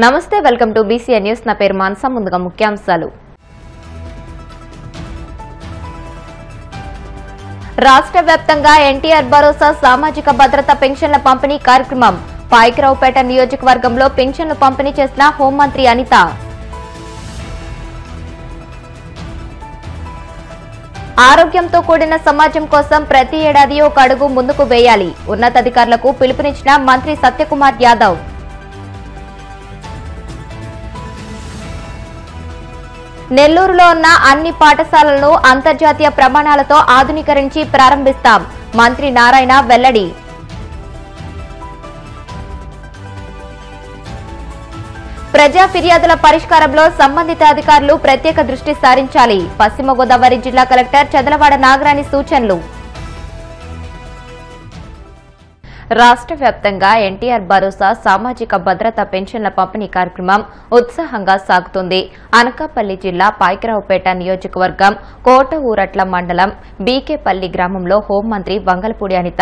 నమస్తే welcome to BCN news నా పేరు మాన్సా ముందుగా ముఖ్యాంశాలు రాష్ట్ర వ్యాప్తంగా ఎన్టీఆర్ భరోసా సామాజిక భద్రత పెన్షన్ల పంపిణీ కార్యక్రమం పాయకరావుపేట నియోజకవర్గంలో పెన్షన్లు పంపిణీ చేసిన హోంమంత్రి అనిత ఆరోగ్యంతో కూడిన సమాజం కోసం ప్రతి ఏడాది ఒక అడుగు ముందుకు వేయాలి ఉన్నతాధికారులకు పిలుపునిచ్చిన మంత్రి సత్యకుమార్ యాదవ్ నెల్లూరులో ఉన్న అన్ని పాఠశాలలను అంతర్జాతీయ ప్రమాణాలతో ఆధునీకరించి ప్రారంభిస్తాం మంత్రి నారాయణ వెల్లడి ప్రజా ఫిర్యాదుల పరిష్కారంలో సంబంధిత అధికారులు ప్రత్యేక దృష్టి సారించాలి పశ్చిమ గోదావరి జిల్లా కలెక్టర్ చదలవాడ నాగరాణి సూచనలు రాష్ట్ర వ్యాప్తంగా ఎన్టీఆర్ భరోసా సామాజిక భద్రత పెన్షన్ల పంపిణీ కార్యక్రమం ఉత్సాహంగా సాగుతుంది అనకాపల్లి జిల్లా పాయకరావుపేట నియోజకవర్గం కోట ఊరట్ల మండలం బీకేపల్లి గ్రామంలో హోంమంత్రి వంగలపూడి అనిత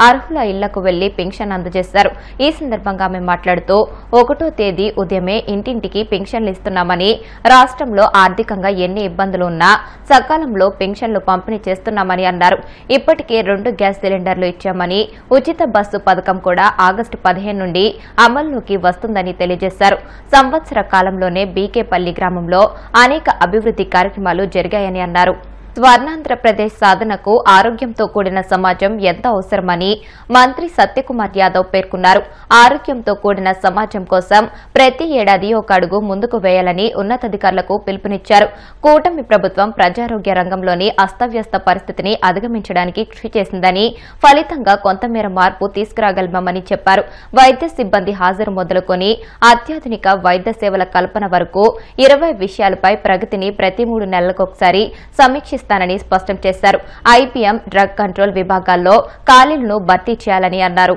అర్హుల ఇళ్లకు వెళ్లి పెన్షన్ అందజేశారు ఈ సందర్భంగా ఆమె మాట్లాడుతూ 1వ తేదీ ఉదయమే ఇంటింటికి పెన్షన్లు ఇస్తున్నామని రాష్ట్రంలో ఆర్థికంగా ఎన్ని ఇబ్బందులు ఉన్నా సకాలంలో పెన్షన్లు పంపిణీ చేస్తున్నామని అన్నారు ఇప్పటికే 2 గ్యాస్ సిలిండర్లు ఇచ్చామని ఉచిత బస్సు పథకం కూడా ఆగస్టు 15 నుండి అమల్లోకి వస్తుందని తెలియజేశారు సంవత్సర కాలంలోనే బీకేపల్లి గ్రామంలో అనేక అభివృద్ది కార్యక్రమాలు జరిగాయని అన్నారు స్వర్ణాంధ్రప్రదేశ్ సాధనకు ఆరోగ్యంతో కూడిన సమాజం ఎంత అవసరమని మంత్రి సత్యకుమార్ యాదవ్ పేర్కొన్నారు ఆరోగ్యంతో కూడిన సమాజం కోసం ప్రతి ఏడాది ఒక అడుగు ముందుకు వేయాలని ఉన్నతాధికారులకు పిలుపునిచ్చారు కూటమి ప్రభుత్వం ప్రజారోగ్య రంగంలోని అస్తవ్యస్త పరిస్థితిని అధిగమించడానికి కృషి చేసిందని ఫలితంగా కొంతమేర మార్పు తీసుకురాగలమని చెప్పారు వైద్య సిబ్బంది హాజరు మొదలుకొని అత్యాధునిక వైద్య సేవల కల్పన వరకు 20 విషయాలపై ప్రగతిని ప్రతి 3 నెలలకొకసారి సమీక్షిస్తానని స్పష్టం చేశారు ఐపీఎం డ్రగ్ కంట్రోల్ విభాగాల్లో ఖాళీలను భర్తీ చేయాలని అన్నారు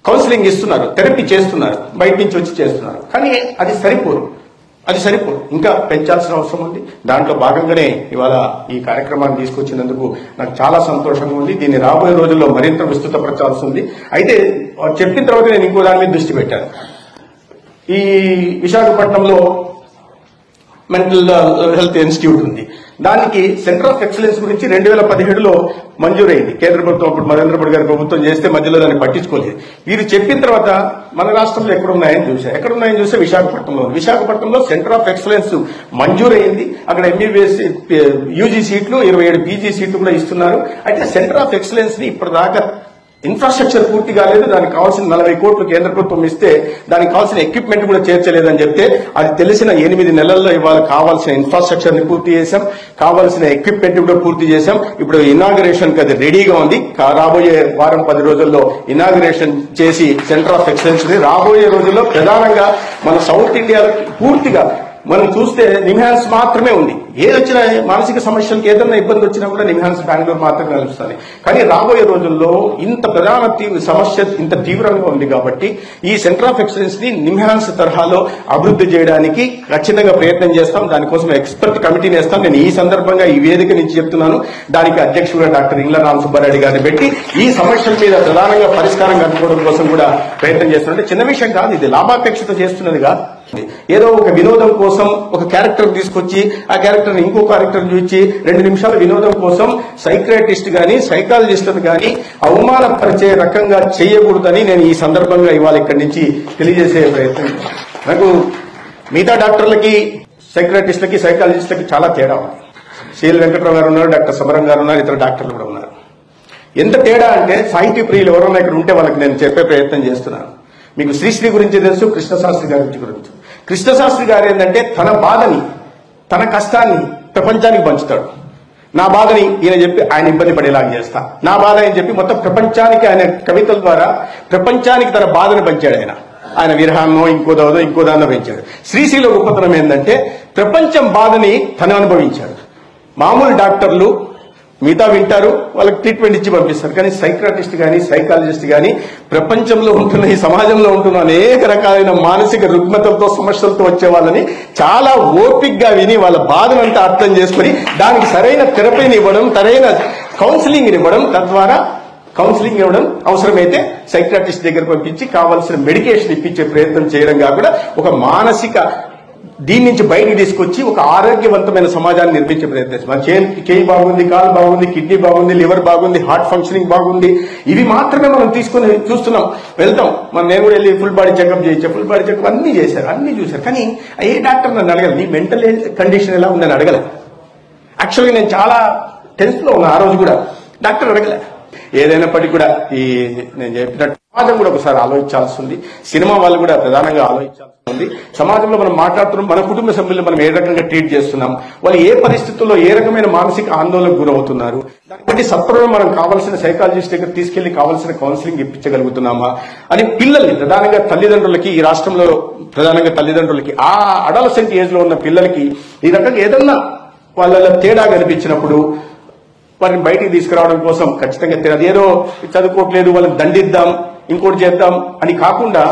కౌన్సిలింగ్ ఇస్తున్నారు థెరపీ చేస్తున్నారు బయట నుంచి వచ్చి చేస్తున్నారు కానీ అది సరిపోదు ఇంకా పెంచాల్సిన అవసరం ఉంది దాంట్లో భాగంగానే ఇవాళ ఈ కార్యక్రమాన్ని తీసుకొచ్చినందుకు నాకు చాలా సంతోషంగా ఉంది దీన్ని రాబోయే రోజుల్లో మరింత విస్తృతపరచాల్సి ఉంది అయితే చెప్పిన తర్వాత నేను ఇంకో దాని మీద దృష్టి పెట్టాను ఈ విశాఖపట్నంలో మెంటల్ హెల్త్ ఇన్స్టిట్యూట్ ఉంది దానికి సెంటర్ ఆఫ్ ఎక్సలెన్స్ గురించి 2017లో మంజూరైంది కేంద్ర ప్రభుత్వం అప్పుడు నరేంద్ర మోడీ గారి ప్రభుత్వం చేస్తే మధ్యలో దాన్ని పట్టించుకోలేదు వీరు చెప్పిన తర్వాత మన రాష్ట్రంలో ఎక్కడున్నాయని చూస్తే విశాఖపట్నంలో సెంటర్ ఆఫ్ ఎక్సలెన్స్ మంజూరైంది అక్కడ ఎంబీబీఎస్ యూజీ సీట్లు 27 పీజీ సీట్లు కూడా ఇస్తున్నారు అయితే సెంటర్ ఆఫ్ ఎక్సలెన్స్ ని ఇప్పటిదాకా ఇన్ఫ్రాస్ట్రక్చర్ పూర్తి కాలేదు దానికి కావాల్సిన 40 కోట్లు కేంద్ర ప్రభుత్వం ఇస్తే దానికి కావాల్సిన ఎక్విప్మెంట్ కూడా చేర్చలేదని చెప్తే అది తెలిసిన 8 నెలల్లో ఇవాళ కావాల్సిన ఇన్ఫ్రాస్ట్రక్చర్ ని పూర్తి చేశాం కావాల్సిన ఎక్విప్మెంట్ కూడా పూర్తి చేశాం ఇప్పుడు ఇనాగరేషన్ కి అది రెడీగా ఉంది రాబోయే వారం 10 రోజుల్లో ఇనాగరేషన్ చేసి సెంటర్ ఆఫ్ ఎక్సలెన్స్ ని రాబోయే రోజుల్లో ప్రధానంగా మన సౌత్ ఇండియాలో పూర్తిగా మనం చూస్తే నిమ్హాన్స్ మాత్రమే ఉంది ఏదొచ్చినా మానసిక సమస్యలకు ఏదైనా ఇబ్బంది వచ్చినా కూడా నిమ్హాన్స్ బెంగళూరు మాత్రమే కలుస్తుంది కానీ రాబోయే రోజుల్లో ఇంత ప్రధాన సమస్య ఇంత తీవ్రంగా ఉంది కాబట్టి ఈ సెంటర్ ఆఫ్ ఎక్సలెన్స్ ని నిమ్హాన్స్ తరహాలో అభివృద్ధి చేయడానికి ఖచ్చితంగా ప్రయత్నం చేస్తాం దానికోసం ఎక్స్పర్ట్ కమిటీని వేస్తాం నేను ఈ సందర్భంగా ఈ వేదిక నుంచి చెప్తున్నాను దానికి అధ్యక్షుడుగా డాక్టర్ ఇంగ్ల రామ్ సుబ్బారెడ్డి గారిని పెట్టి ఈ సమస్యల మీద ప్రధానంగా పరిష్కారం కనుక్కోవడం కోసం కూడా ప్రయత్నం చేస్తున్నాం చిన్న విషయం కాదు ఇది లాభాపేక్షతో చేస్తున్నది కాదు ఏదో ఒక వినోదం కోసం ఒక క్యారెక్టర్ తీసుకొచ్చి ఆ క్యారెక్టర్ ఇంకో క్యారెక్టర్ చూసి 2 నిమిషాల వినోదం కోసం సైక్రియాటిస్ట్ గాని సైకాలజిస్టులు గాని అవమానపరిచే రకంగా చేయకూడదని నేను ఈ సందర్భంగా ఇవాళ ఇక్కడి నుంచి తెలియజేసే ప్రయత్నం నాకు మిగతా డాక్టర్లకి సైక్రియాటిస్టులకి సైకాలజిస్టులకి చాలా తేడా ఉంది సిఎల్ వెంకట్రావు గారు ఉన్నారు డాక్టర్ సమరం గారు ఉన్నారు ఇతర డాక్టర్లు కూడా ఉన్నారు ఎంత తేడా అంటే సాహితీ ప్రియులు ఎవరైనా ఇక్కడ ఉంటే వాళ్ళకి నేను చెప్పే ప్రయత్నం చేస్తున్నాను మీకు శ్రీశ్రీ గురించి తెలుసు కృష్ణశాస్త్రి గారి గురించి కృష్ణశాస్త్రి గారు ఏంటంటే తన బాధని తన కష్టాన్ని ప్రపంచానికి పంచుతాడు నా బాధని ఈయన చెప్పి ఆయన ఇబ్బంది పడేలాగా చేస్తా నా బాధ అని చెప్పి మొత్తం ప్రపంచానికి ఆయన కవితల ద్వారా ప్రపంచానికి తన బాధను పంచాడు ఆయన విరహాన్నో ఇంకో దాన్నో పెంచాడు శ్రీశ్రీలో గొప్పతనం ఏంటంటే ప్రపంచం బాధని తను అనుభవించాడు మామూలు డాక్టర్లు మిగతా వింటారు వాళ్ళకి ట్రీట్మెంట్ ఇచ్చి పంపిస్తారు కానీ సైక్రాటిస్ట్ గాని సైకాలజిస్ట్ గాని ప్రపంచంలో ఉంటున్న ఈ సమాజంలో ఉంటున్న అనేక రకాలైన మానసిక రుగ్మతలతో సమస్యలతో వచ్చే వాళ్ళని చాలా ఓపికగా విని వాళ్ళ బాధనంతా అర్థం చేసుకుని దానికి సరైన థెరపీని ఇవ్వడం సరైన కౌన్సిలింగ్ ఇవ్వడం తద్వారా కౌన్సిలింగ్ ఇవ్వడం, అవసరమైతే సైకియాట్రిస్ట్ దగ్గర పంపించి కావాల్సిన మెడికేషన్ ఇప్పించే ప్రయత్నం చేయడం కాకుండా ఒక మానసిక దీని నుంచి బయటికి తీసుకొచ్చి ఒక ఆరోగ్యవంతమైన సమాజాన్ని నిర్మించే ప్రయత్నం. మన చేయి బాగుంది, కాలు బాగుంది, కిడ్నీ బాగుంది, లివర్ బాగుంది, హార్ట్ ఫంక్షనింగ్ బాగుంది, ఇవి మాత్రమే మనం తీసుకుని చూస్తున్నాం, వెళ్తాం. నేను కూడా వెళ్ళి ఫుల్ బాడీ చెకప్ చేయించా, ఫుల్ బాడీ చెకప్ అన్ని చేశారు, అన్ని చూశారు. కానీ ఏ డాక్టర్ నన్ను అడగలేదు, నీ మెంటల్ హెల్త్ కండిషన్ ఎలా ఉందని అడగలేదు. యాక్చువల్గా నేను చాలా టెన్త్ లో ఉన్నా ఆ రోజు కూడా, డాక్టర్ అడగలే. ఏదైనప్పటికీ కూడా ఈ నేను చెప్పినట్టు సమాజం కూడా ఒకసారి ఆలోచించాల్సి ఉంది, సినిమా వాళ్ళు కూడా ప్రధానంగా ఆలోచించాల్సి ఉంది. సమాజంలో మనం మాట్లాడుతున్నాం, మన కుటుంబ సభ్యులు మనం ఏ రకంగా ట్రీట్ చేస్తున్నాం, వాళ్ళు ఏ పరిస్థితుల్లో ఏ రకమైన మానసిక ఆందోళనకు గురవుతున్నారు, దాన్ని బట్టి సత్వరంగా మనం కావాల్సిన సైకాలజిస్ట్ దగ్గర తీసుకెళ్లి కావాల్సిన కౌన్సిలింగ్ ఇప్పించగలుగుతున్నామా అని పిల్లల్ని, ప్రధానంగా తల్లిదండ్రులకి, ఈ రాష్ట్రంలో ప్రధానంగా తల్లిదండ్రులకి, ఆ అడాలసెంట్ ఏజ్ లో ఉన్న పిల్లలకి ఈ రకంగా ఏదన్నా వాళ్ళ తేడా కనిపించినప్పుడు వారిని బయటికి తీసుకురావడం కోసం ఖచ్చితంగా అదేదో చదువుకోవట్లేదు వాళ్ళని దండిద్దాం, ఇంకోటి చేద్దాం అని కాకుండా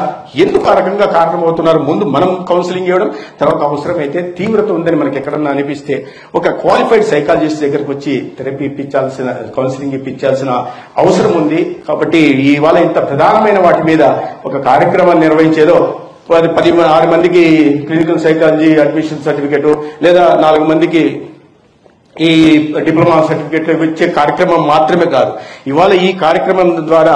ఎందుకు ఆ రకంగా కారణమవుతున్నారు, ముందు మనం కౌన్సిలింగ్ ఇవ్వడం, తర్వాత అవసరమైతే తీవ్రత ఉందని మనకి ఎక్కడన్నా అనిపిస్తే ఒక క్వాలిఫైడ్ సైకాలజిస్ట్ దగ్గరకు వచ్చి థెరపీ ఇప్పించాల్సిన, కౌన్సిలింగ్ ఇప్పించాల్సిన అవసరం ఉంది. కాబట్టి ఇవాళ ఇంత ప్రధానమైన వాటి మీద ఒక కార్యక్రమాన్ని నిర్వహించేదో 6 మందికి క్లినికల్ సైకాలజీ అడ్మిషన్ సర్టిఫికేట్ లేదా 4 మందికి ఈ డిప్లొమా సర్టిఫికేట్ ఇచ్చే కార్యక్రమం మాత్రమే కాదు. ఇవాళ ఈ కార్యక్రమం ద్వారా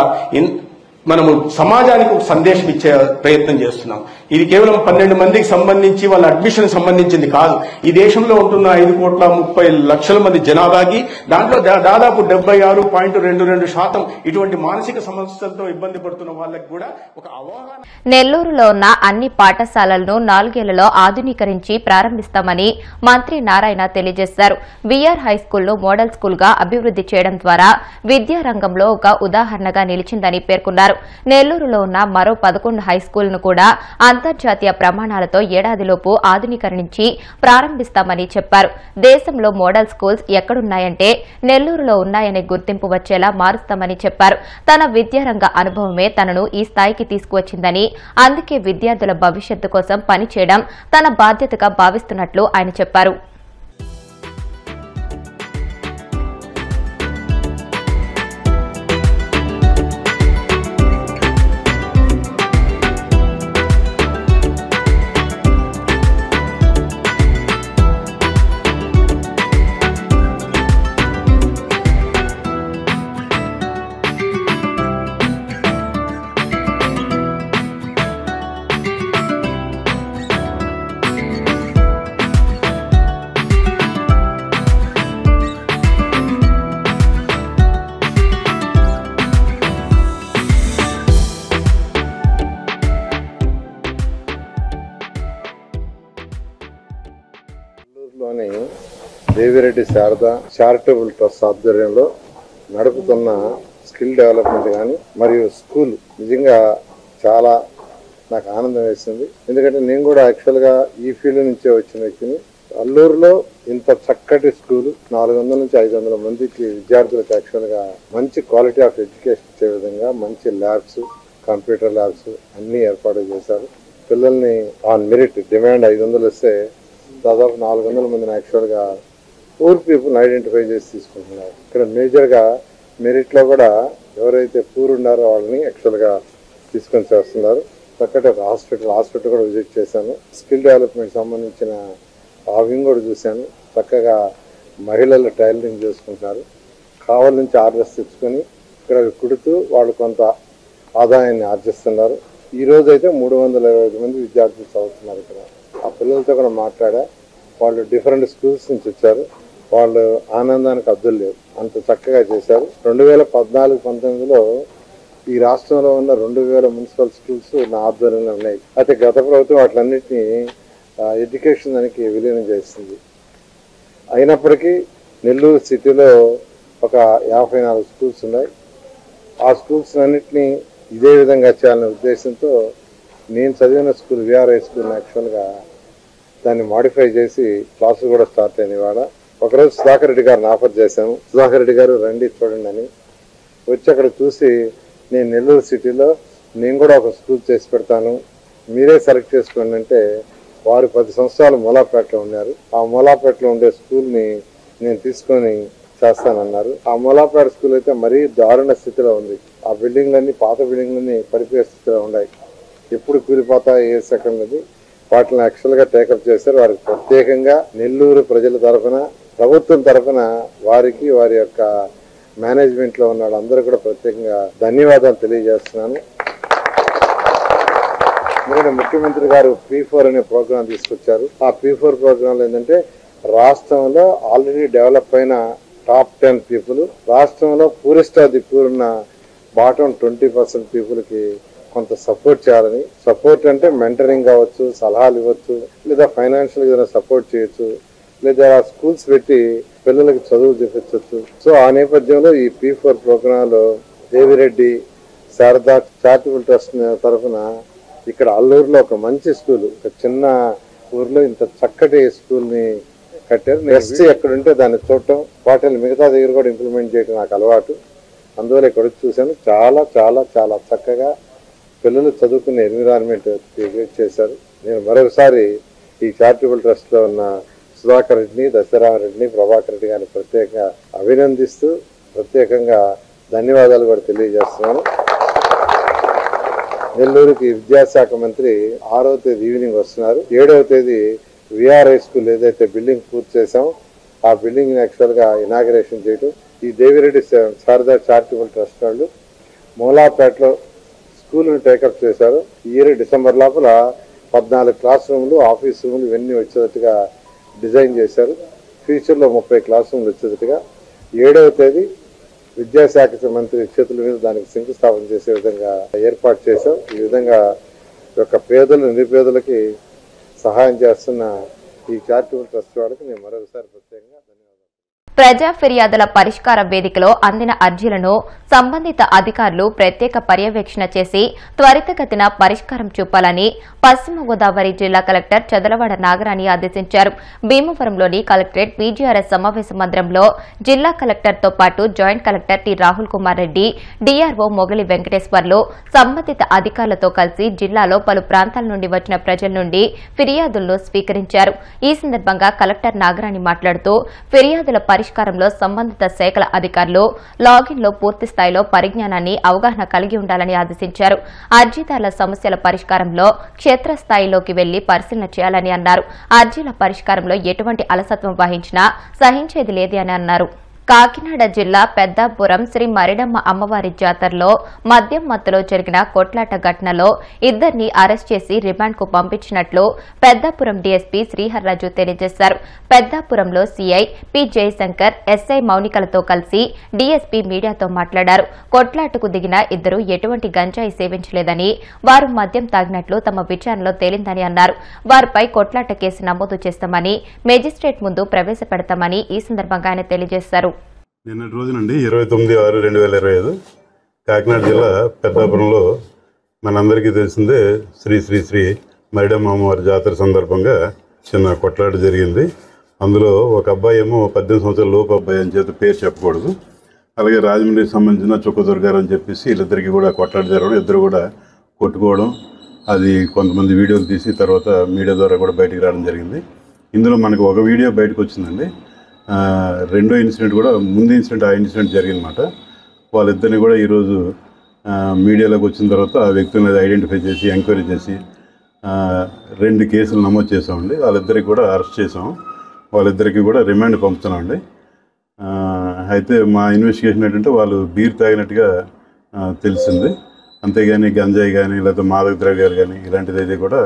మనము సమాజానికి ఒక సందేశం ఇచ్చే ప్రయత్నం చేస్తున్నాం. ఇది కేవలం 12 మందికి సంబంధించి వాళ్ళ అడ్మిషన్ సంబంధించింది కాదు. ఈ దేశంలో ఉంటున్న 5,30,00,000 మంది జనాభాకి దాంట్లో దాదాపు 76.22% ఇటువంటి మానసిక సమస్యలతో ఇబ్బంది పడుతున్న వాళ్ళకి కూడా ఒక అవగాహన. నెల్లూరులో ఉన్న అన్ని పాఠశాలలను 4 ఏళ్లలో ఆధునీకరించి ప్రారంభిస్తామని మంత్రి నారాయణ తెలియజేశారు. వీఆర్ హైస్కూల్ను మోడల్ స్కూల్ గా అభివృద్ది చేయడం ద్వారా విద్యా రంగంలో ఒక ఉదాహరణగా నిలిచిందని పేర్కొన్నారు. నెల్లూరులో ఉన్న మరో 11 హైస్కూల్ను కూడా అంతర్జాతీయ ప్రమాణాలతో ఏడాదిలోపు ఆధునీకరించి ప్రారంభిస్తామని చెప్పారు. దేశంలో మోడల్ స్కూల్స్ ఎక్కడున్నాయంటే నెల్లూరులో ఉన్నాయనే గుర్తింపు వచ్చేలా మారుస్తామని చెప్పారు. తన విద్యారంగ అనుభవమే తనను ఈ స్థాయికి తీసుకువచ్చిందని, అందుకే విద్యార్థుల భవిష్యత్తు కోసం పనిచేయడం తన బాధ్యతగా భావిస్తున్నట్లు ఆయన చెప్పారు. దేవిరెడ్డి శారద చారిటబుల్ ట్రస్ట్ ఆధ్వర్యంలో నడుపుతున్న స్కిల్ డెవలప్మెంట్ కానీ మరియు స్కూల్ నిజంగా చాలా నాకు ఆనందం వేసింది. ఎందుకంటే నేను కూడా యాక్చువల్గా ఈ ఫీల్డ్ నుంచే వచ్చిన వ్యక్తిని. అల్లూరులో ఇంత చక్కటి స్కూల్ 400 నుంచి 500 మందికి విద్యార్థులకు యాక్చువల్గా మంచి క్వాలిటీ ఆఫ్ ఎడ్యుకేషన్ ఇచ్చే విధంగా మంచి ల్యాబ్స్, కంప్యూటర్ ల్యాబ్స్ అన్ని ఏర్పాటు చేశారు. పిల్లల్ని ఆన్ మెరిట్ డిమాండ్ 500 వస్తే దాదాపు 400 మందిని యాక్చువల్గా పూర్ పీపుల్ ఐడెంటిఫై చేసి తీసుకుంటున్నారు. ఇక్కడ మేజర్గా మెరిట్లో కూడా ఎవరైతే పూర్ ఉన్నారో వాళ్ళని యాక్చువల్గా తీసుకొని చేస్తున్నారు. చక్కటి హాస్పిటల్ కూడా విజిట్ చేశాను. స్కిల్ డెవలప్మెంట్ సంబంధించిన ఆ వింగ్ కూడా చూశాను. చక్కగా మహిళలు టైలరింగ్ చేసుకుంటున్నారు. కావల నుంచి ఆర్డర్స్ తెచ్చుకొని ఇక్కడ కుడుతూ వాళ్ళు కొంత ఆదాయాన్ని ఆర్జిస్తున్నారు. ఈ రోజు అయితే 325 మంది విద్యార్థులు చదువుతున్నారు ఇక్కడ. ఆ పిల్లలతో కూడా మాట్లాడా. వాళ్ళు డిఫరెంట్ స్కూల్స్ నుంచి వచ్చారు. వాళ్ళు ఆనందానికి అద్దులు లేవు, అంత చక్కగా చేశారు. 2014-19లో ఈ రాష్ట్రంలో ఉన్న 2000 మున్సిపల్ స్కూల్స్ నా ఆధ్వర్యంలో ఉన్నాయి. అయితే గత ప్రభుత్వం వాటిలన్నింటినీ ఎడ్యుకేషన్ దానికి విలీనం చేస్తుంది. అయినప్పటికీ నెల్లూరు సిటీలో ఒక 54 స్కూల్స్ ఉన్నాయి. ఆ స్కూల్స్ అన్నింటినీ ఇదే విధంగా చేయాలనే ఉద్దేశంతో నేను చదివిన స్కూల్ వీఆర్ హై స్కూల్ యాక్చువల్గా దాన్ని మాడిఫై చేసి క్లాసులు కూడా స్టార్ట్ అయినాయి. ఇవాళ ఒకరోజు సుధాకర్ రెడ్డి గారిని ఆఫర్ చేశాను. సుధాకర్ రెడ్డి గారు రండి చూడండి అని వచ్చి అక్కడ చూసి, నేను నెల్లూరు సిటీలో నేను కూడా ఒక స్కూల్ చేసి పెడతాను, మీరే సెలెక్ట్ చేసుకోండి అంటే, వారు 10 సంవత్సరాలు మూలాపేటలో ఉన్నారు. ఆ మూలాపేటలో ఉండే స్కూల్ని నేను తీసుకొని చేస్తానన్నారు. ఆ మూలాపేట స్కూల్ అయితే మరీ దారుణ స్థితిలో ఉంది. ఆ బిల్డింగ్లన్నీ పాత బిల్డింగ్లన్నీ పడిపోయే స్థితిలో ఉన్నాయి. ఎప్పుడు కూలిపోతాయి ఏ సెకండ్ అది వాటిని యాక్చువల్గా టేకప్ చేశారు. వారికి ప్రత్యేకంగా నెల్లూరు ప్రజల తరఫున ప్రభుత్వం తరఫున వారికి వారి యొక్క మేనేజ్మెంట్ లో ఉన్న వాళ్ళందరూ కూడా ప్రత్యేకంగా ధన్యవాదాలు తెలియజేస్తున్నాను. ఎందుకంటే ముఖ్యమంత్రి గారు P4 అనే ప్రోగ్రాం తీసుకొచ్చారు. ఆ P4 ప్రోగ్రాంలో ఏంటంటే రాష్ట్రంలో ఆల్రెడీ డెవలప్ అయిన టాప్ 10 పీపుల్, రాష్ట్రంలో పూరెస్ట్ ఆఫ్ ది పూర్ ఉన్న బాటం 20% పీపుల్ కి కొంత సపోర్ట్ చేయాలని. సపోర్ట్ అంటే మెంటరింగ్ కావచ్చు, సలహాలు ఇవ్వచ్చు, లేదా ఫైనాన్షియల్ ఏదైనా సపోర్ట్ చేయొచ్చు, లేదా స్కూల్స్ పెట్టి పిల్లలకి చదువు చూపించవచ్చు. సో ఆ నేపథ్యంలో ఈ P4 ప్రోగ్రాంలో దేవిరెడ్డి శారదా చారిటబుల్ ట్రస్ట్ తరఫున ఇక్కడ అల్లూరులో ఒక మంచి స్కూల్, ఒక చిన్న ఊర్లో ఇంత చక్కటి స్కూల్ ని కట్టారు. నెక్స్ట్ ఎక్కడుంటే దాన్ని చూడటం, వాటిని మిగతా దగ్గర కూడా ఇంప్లిమెంట్ చేయడం నాకు అలవాటు. అందువల్ల ఇక్కడ చూశాను. చాలా చాలా చాలా చక్కగా పిల్లలు చదువుకునే ఎన్విరాన్మెంట్ క్రియేట్ చేశారు. నేను మరొకసారి ఈ చారిటబుల్ ట్రస్ట్ లో ఉన్న సుధాకర్ రెడ్డిని, దశరామరెడ్డిని, ప్రభాకర్ రెడ్డి గారిని ప్రత్యేకంగా అభినందిస్తూ ప్రత్యేకంగా ధన్యవాదాలు కూడా తెలియజేస్తున్నాను. నెల్లూరుకి విద్యాశాఖ మంత్రి 6వ తేదీ ఈవినింగ్ వస్తున్నారు. 7వ తేదీ విఆర్ఐ స్కూల్ ఏదైతే బిల్డింగ్ పూర్తి చేశామో ఆ బిల్డింగ్ ని యాక్చువల్ గా ఇనాగ్రేషన్ చేయడం. ఈ దేవిరెడ్డి శారదా చారిటబుల్ ట్రస్ట్ వాళ్ళు మూలాపేటలో స్కూల్ ని టేకప్ చేశారు. ఈ ఇయర్ డిసెంబర్ లోపల 14 క్లాస్ రూమ్లు, ఆఫీస్ రూమ్లు ఇవన్నీ వచ్చేటట్టుగా డిజైన్ చేశారు. ఫ్యూచర్ లో 30 క్లాస్ రూమ్లు వచ్చేటట్టుగా 7వ తేదీ విద్యాశాఖ మంత్రి చేతుల మీద దానికి శంకుస్థాపన చేసే విధంగా ఏర్పాటు చేశాం. ఈ విధంగా యొక్క పేదలు, నిరుపేదలకి సహాయం చేస్తున్న ఈ చారిటబుల్ ట్రస్ట్ వాళ్ళకి నేను మరొకసారి ప్రత్యేకంగా ధన్యవాదాలు. ప్రజా ఫిర్యాదుల పరిష్కార వేదికలో అందిన అర్జీలను సంబంధిత అధికారులు ప్రత్యేక పర్యవేక్షణ చేసి త్వరితగతిన పరిష్కారం చూపాలని పశ్చిమ గోదావరి జిల్లా కలెక్టర్ చదలవాడ నాగరాణి ఆదేశించారు. భీమవరంలోని కలెక్టరేట్ పీజీఆర్ఎస్ సమావేశ మందిరంలో జిల్లా కలెక్టర్తో పాటు joint collector T Rahul Kumar Reddy, DRO మొగలి వెంకటేశ్వర్లు సంబంధిత అధికారులతో కలిసి జిల్లాలో పలు ప్రాంతాల నుండి వచ్చిన ప్రజల నుండి ఫిర్యాదులను స్వీకరించారు. ఈ సందర్భంగా కలెక్టర్ నాగరాణి మాట్లాడుతూ ఫిర్యాదుల పరిష్కారంలో సంబంధిత శాఖల అధికారులు లాగిన్లో పూర్తి స్థాయిలో పరిజ్ఞానాన్ని, అవగాహన కలిగి ఉండాలని ఆదేశించారు. అర్జీదారుల సమస్యల పరిష్కారంలో క్షేత్రస్థాయిలోకి వెళ్లి పరిశీలన చేయాలని అన్నారు. అర్జీల పరిష్కారంలో ఎటువంటి అలసత్వం వహించినా సహించేది లేదని అన్నారు. కాకినాడ జిల్లా పెద్దాపురం శ్రీ మరిడమ్మ అమ్మవారి జాతరలో మద్యం మత్తులో జరిగిన కొట్లాట ఘటనలో ఇద్దరిని అరెస్ట్ చేసి రిమాండ్కు పంపించినట్లు పెద్దాపురం డీఎస్పీ శ్రీహర్రాజు తెలియజేశారు. పెద్దాపురంలో సీఐ పి జయశంకర్, ఎస్ఐ మౌనికలతో కలిసి డీఎస్పీ మీడియాతో మాట్లాడారు. కొట్లాటకు దిగిన ఇద్దరు ఎటువంటి గంజాయి సేవించలేదని, వారు మద్యం తాగినట్లు తమ విచారణలో తేలిందని అన్నారు. వారిపై కొట్లాట కేసు నమోదు చేస్తామని, మేజిస్ట్రేట్ ముందు ప్రవేశపెడతామని ఈ సందర్భంగా ఆయన తెలియజేశారు. నిన్నటి రోజునండి 29/6/2025 కాకినాడ జిల్లా పెద్దాపురంలో మనందరికీ తెలిసిందే శ్రీ శ్రీ శ్రీ మరిడమ్మ అమ్మవారి జాతర సందర్భంగా చిన్న కొట్లాట జరిగింది. అందులో ఒక అబ్బాయి ఏమో 18 సంవత్సరాల లోపు అబ్బాయి అని చేత పేరు చెప్పకూడదు, అలాగే రాజమండ్రికి సంబంధించిన చుక్కదుర్గారు అని చెప్పేసి వీళ్ళిద్దరికి కూడా కొట్లాట జరగడం, ఇద్దరు కూడా కొట్టుకోవడం, అది కొంతమంది వీడియోలు తీసి తర్వాత మీడియా ద్వారా కూడా బయటికి రావడం జరిగింది. ఇందులో మనకు ఒక వీడియో బయటకు వచ్చిందండి. రెండో ఇన్సిడెంట్ కూడా, ముందు ఇన్సిడెంట్ ఆ ఇన్సిడెంట్ జరిగిందన్నమాట. వాళ్ళిద్దరిని కూడా ఈరోజు మీడియాలోకి వచ్చిన తర్వాత ఆ వ్యక్తులను ఐడెంటిఫై చేసి ఎంక్వైరీ చేసి 2 కేసులు నమోదు చేసామండి. వాళ్ళిద్దరికి కూడా అరెస్ట్ చేసాం, వాళ్ళిద్దరికి కూడా రిమాండ్ పంపుతున్నామండి. అయితే మా ఇన్వెస్టిగేషన్ ఏంటంటే వాళ్ళు బీర్ తాగినట్టుగా తెలిసింది, అంతేగాని గంజాయి కానీ లేకపోతే మాదక ద్రవ్యాలు కానీ ఇలాంటిది అయితే కూడా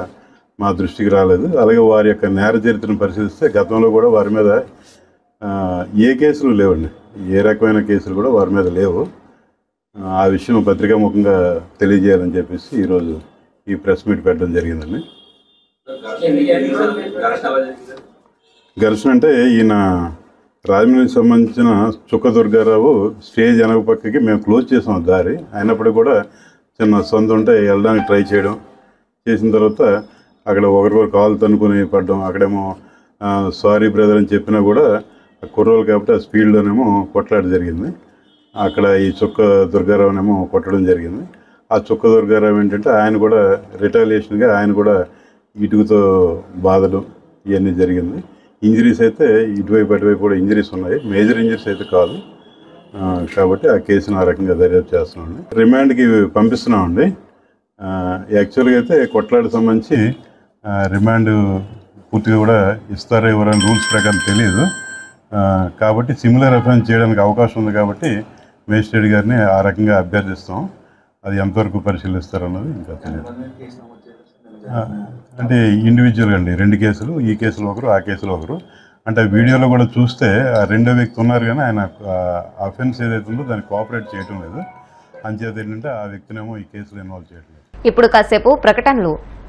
మా దృష్టికి రాలేదు. అలాగే వారి యొక్క నేర చరిత్రను పరిశీలిస్తే గతంలో కూడా వారి మీద ఏ కేసులు లేవండి, ఏ రకమైన కేసులు కూడా వారి మీద లేవు. ఆ విషయం పత్రికాముఖంగా తెలియజేయాలని చెప్పేసి ఈరోజు ఈ ప్రెస్ మీట్ పెట్టడం జరిగిందండి. ఘర్షణ అంటే ఈయన రాజమండ్రికి సంబంధించిన చుక్కదుర్గారావు స్టేజ్ వెనక పక్కకి మేము క్లోజ్ చేసాం దారి, అయినప్పటికీ కూడా చిన్న సొంత ఉంటే వెళ్ళడానికి ట్రై చేయడం, చేసిన తర్వాత అక్కడ ఒకరికొకరు కాలు తనుకొని పడడం, అక్కడేమో సారీ బ్రదర్ అని చెప్పినా కూడా కుర్రోలు కాబట్టి ఆ స్పీడ్లోనేమో కొట్లాట జరిగింది. అక్కడ ఈ చుక్క దుర్గారావునేమో కొట్టడం జరిగింది. ఆ చుక్క దుర్గారావు ఏంటంటే ఆయన కూడా రిటాలియేషన్గా ఆయన కూడా ఇటుకతో బాధలు ఇవన్నీ జరిగింది. ఇంజరీస్ అయితే ఇటువైపు అటువైపు కూడా ఇంజరీస్ ఉన్నాయి, మేజర్ ఇంజరీస్ అయితే కాదు. కాబట్టి ఆ కేసును ఆ రకంగా దర్యాప్తు చేస్తున్నామండి. రిమాండ్కి పంపిస్తున్నామండి. యాక్చువల్గా అయితే కొట్లాడికి సంబంధించి రిమాండ్ పూర్తిగా కూడా ఇస్తారో ఎవరైనా రూల్స్ ప్రకారం తెలియదు. కాబట్టి సిమిలర్ అఫెన్స్ చేయడానికి అవకాశం ఉంది కాబట్టి మేజిస్ట్రేట్ గారిని ఆ రకంగా అభ్యర్థిస్తాం. అది ఎంతవరకు పరిశీలిస్తారన్నది ఇంకా తెలియదు. అంటే ఇండివిజువల్గా అండి 2 కేసులు, ఈ కేసులో ఒకరు ఆ కేసులో ఒకరు. అంటే వీడియోలో కూడా చూస్తే ఆ రెండో వ్యక్తి ఉన్నారు కానీ ఆయన అఫెన్స్ ఏదైతే ఉందో దాన్ని కోఆపరేట్ చేయటం లేదు. అంచేత ఏంటంటే ఆ వ్యక్తినేమో ఈ కేసులో ఇన్వాల్వ్ చేయట్లేదు. ఇప్పుడు కాసేపు ప్రకటనలు.